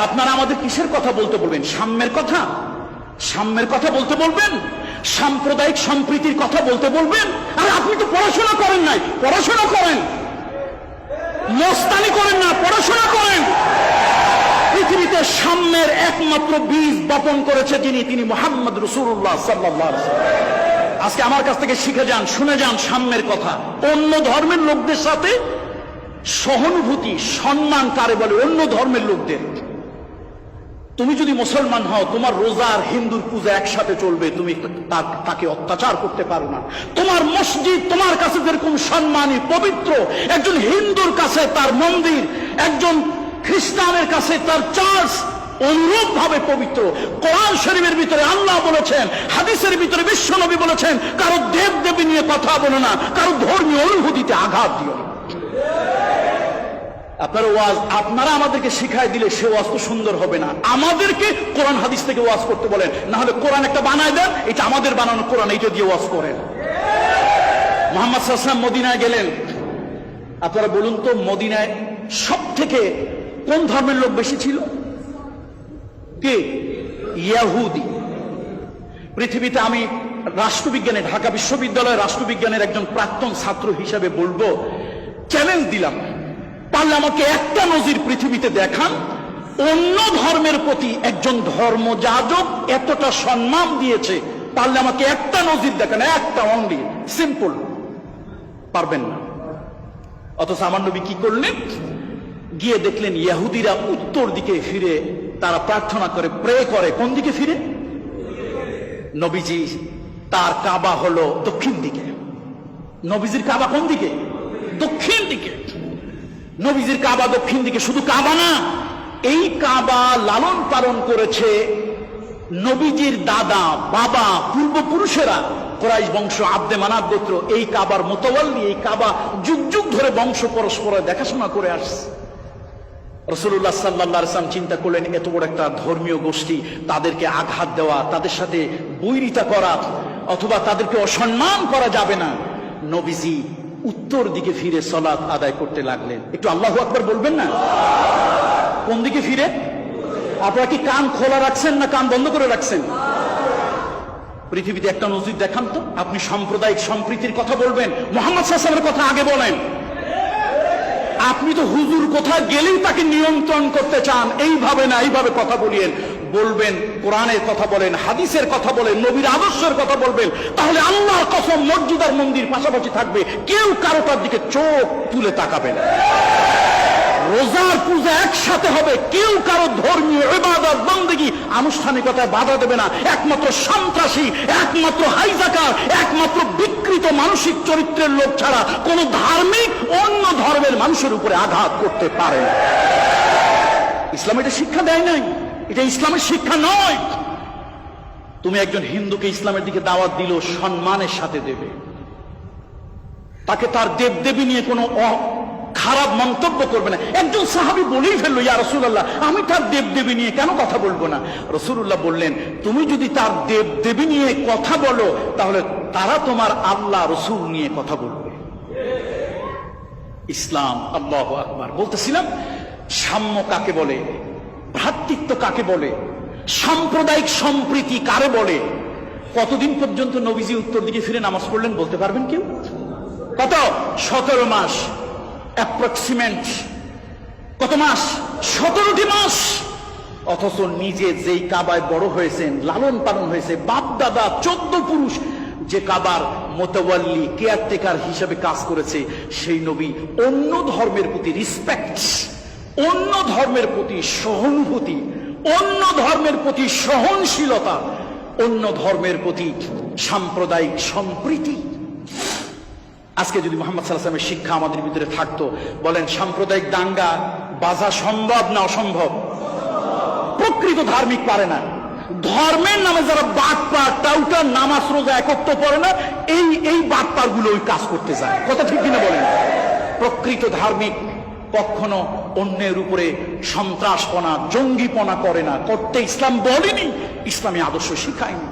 আপনারা আমাদের কিসের কথা বলতে বলবেন? সাম্যের কথা? সাম্যের কথা বলতে বলবেন? সাম্প্রদায়িক সম্প্রীতির কথা বলতে বলবেন? আর আপনি তো পড়াশোনা করেন নাই। পড়াশোনা করেন, মস্তানি করেন না, পড়াশোনা করেন। পৃথিবীতে সাম্যের একমাত্র বীজ বপন করেছে যিনি, তিনি মুহাম্মদ রাসূলুল্লাহ সাল্লাল্লাহু আলাইহি ওয়াসাল্লাম। আজকে আমার কাছ থেকে শিখে যান, শুনে যান সাম্যের কথা। অন্য ধর্মের লোকদের সাথে সহানুভূতি, সম্মান কারে বলে? অন্য ধর্মের লোকদের। তুমি যদি মুসলমান হও, তোমার রোজা আর হিন্দুর পূজা একসাথে চলবে, তুমি তাকে অত্যাচার করতে পারো না। তোমার মসজিদ তোমার কাছে যেরকম সম্মানী পবিত্র, একজন হিন্দুর কাছে তার মন্দির, একজন খ্রিস্টানের কাছে তার চার্চ অনুরূপ ভাবে পবিত্র। কোরআন শরীফের ভিতরে আল্লাহ বলেছেন, হাদিসের ভিতরে বিশ্বনবী বলেছেন, কারো দেব দেবী নিয়ে কথা বলো না, কারো ধর্মীয় অনুভূতিতে আঘাত দিও না। আপনারা আমাদেরকে শিখাই দিলে সে ওয়াজ তো সুন্দর হবে না। আমাদেরকে কোরআন হাদিস থেকে ওয়াজ করতে বলেন, না হলে কোরআন একটা বানায় দেন, এটা আমাদের বানানো কোরআন, এইটা দিয়ে ওয়াজ করেন। মুহাম্মদ সাল্লাল্লাহু আলাইহি ওয়াসাল্লাম মদিনায় গেলেন। আপনারা বলুন তো, মদিনায় সব থেকে কোন ধর্মের লোক বেশি ছিল? কে? ইহুদি। পৃথিবীতে আমি রাষ্ট্রবিজ্ঞানে, ঢাকা বিশ্ববিদ্যালয়ের রাষ্ট্রবিজ্ঞানের একজন প্রাক্তন ছাত্র হিসেবে বলবো, চ্যালেঞ্জ দিলাম, পারলে আমাকে একটা নজির পৃথিবীতে দেখান অন্য ধর্মের প্রতি একজন ধর্মযাজক এতটা সম্মান দিয়েছে। পারলে আমাকে একটা নজির দেখান, একটা, অনলি, সিম্পল। পারবেন না। অথচ আমার নবী কি করলেন? গিয়ে দেখলেন ইহুদিরা উত্তর দিকে ফিরে তারা প্রার্থনা করে, প্রে করে। কোন দিকে ফিরে? নবীজি তার কাবা হলো দক্ষিণ দিকে। নবীজির কাবা কোন দিকে? দক্ষিণ দিকে। নবীজির কাবা দক্ষিণ দিকে। শুধু কাবা না, এই কাবা লালন পালন করেছে নবীজির দাদা, বাবা, পূর্বপুরুষেরা, কুরাইশ বংশ, আব্দে মানাত গোত্র। এই কাবার মুতাওয়াল্লি, এই কাবা যুগ যুগ ধরে বংশ পরস্পর দেখাশোনা করে আসছে। রাসূলুল্লাহ সাল্লাল্লাহু আলাইহি ওয়াসাল্লাম চিন্তা করলেন, এত বড় একটা ধর্মীয় গোষ্ঠী, তাদেরকে আঘাত দেওয়া, তাদের সাথে বৈরিতা করা অথবা তাদেরকে অসম্মান করা যাবে না। নবীজি উত্তর দিকে ফিরে সালাত আদায় করতে লাগলেন। একটু আল্লাহু আকবার বলবেন না? কোন দিকে ফিরে? আপনারা কি কান খোলা রাখছেন না কান বন্ধ করে রাখছেন? পৃথিবীতে একটা নজির দেখান তো। আপনি সাম্প্রদায়িক সম্প্রীতির কথা বলবেন, মুহাম্মদ সাল্লাল্লাহু আলাইহি ওয়াসাল্লামের কথা আগে বলেন। আপনি তো হুজুর কোথায় গেলেই তাকে নিয়ন্ত্রণ করতে চান, এইভাবে না এইভাবে কথা বলিয়েন। বলবেন কোরআনের কথা বলেন, হাদিসের কথা বলেন, নবীর আদর্শের কথা বলবেন। তাহলে আল্লাহর কসম, মসজিদ আর মন্দির পাশাপাশি থাকবে, কেউ কারোটার দিকে চোখ তুলে তাকাবে না। রোজার পূজা একসাথে হবে, কেউ কারো ধর্মীয় ইবাদত বন্দেগী আনুষ্ঠানিকতায় বাধা দেবে না। একমাত্র সন্ত্রাসী, একমাত্র হাইজাকার, একমাত্র বিকৃত মানসিক চরিত্রের লোক ছাড়া কোন ধার্মিক অন্য ধর্মের মানুষের উপরে আঘাত করতে পারে না। ইসলাম এটা শিক্ষা দেয় নাই, এটা ইসলামের শিক্ষা নয়। তুমি একজন হিন্দুকে ইসলামের দিকে দাওয়াত দিল, সম্মানের সাথে দেবে। তাকে তার দেবদেবী নিয়ে কোনো খারাপ মন্তব্য করবে না। একজন সাহাবী বলেই ফেললো, ইয়া রাসূলুল্লাহ, আমি তার দেবদেবী নিয়ে কেন কথা বলবো না? রাসূলুল্লাহ বললেন, তুমি যদি তার দেবদেবী নিয়ে কথা বলো, তাহলে তারা তোমার আল্লাহ রসূল নিয়ে কথা বলবে। ইসলাম, আল্লাহু আকবার। বলতেছিলাম, সাম্য কাকে বলে, ভ্রাতৃত্ব কাকে বলে, সাম্প্রদায়িক সম্প্রীতি কারে বলে? কতদিন পর্যন্ত নবীজি উত্তর দিকে ফিরে নামাজ পড়লেন বলতে পারবেন কেউ? কত? 17 মাস। অ্যাপ্রক্সিমেট কত মাস? 17টি মাস। অথচ নিজে যেই কাবায় বড় হয়েছেন, লালন পালন হয়েছে, বাপ দাদা 14 পুরুষ, যে কাবার মুতাওয়াল্লি, কেয়ারটেকার হিসেবে কাজ করেছে, সেই নবী অন্য ধর্মের প্রতি রিসপেক্ট, অন্য ধর্মের প্রতি সহানুভূতি, অন্য ধর্মের প্রতি সহনশীলতা, অন্য ধর্মের প্রতি সাম্প্রদায়িক সম্প্রীতি। আজকে যদি মুহাম্মদ সাল্লাল্লাহু আলাইহি ওয়াসাল্লামের শিক্ষা আমাদের ভিতরে থাকতো, বলেন সাম্প্রদায়িক দাঙ্গা বাজা সম্ভব না অসম্ভব? প্রকৃত ধার্মিক পারে না। ধর্মের নামে যারা বাটপার, টাউটার, নামাজ রোজা একত্র পড়ে না, এই বাটপার গুলো ওই কাজ করতে যায়। কথা ঠিক কিনা বলেন? প্রকৃত ধার্মিক কখনো অন্যের উপরে সন্ত্রাসপনা, জঙ্গিপনা করে না। করতে ইসলাম বলেনি, ইসলামী আদর্শ শিখায়নি।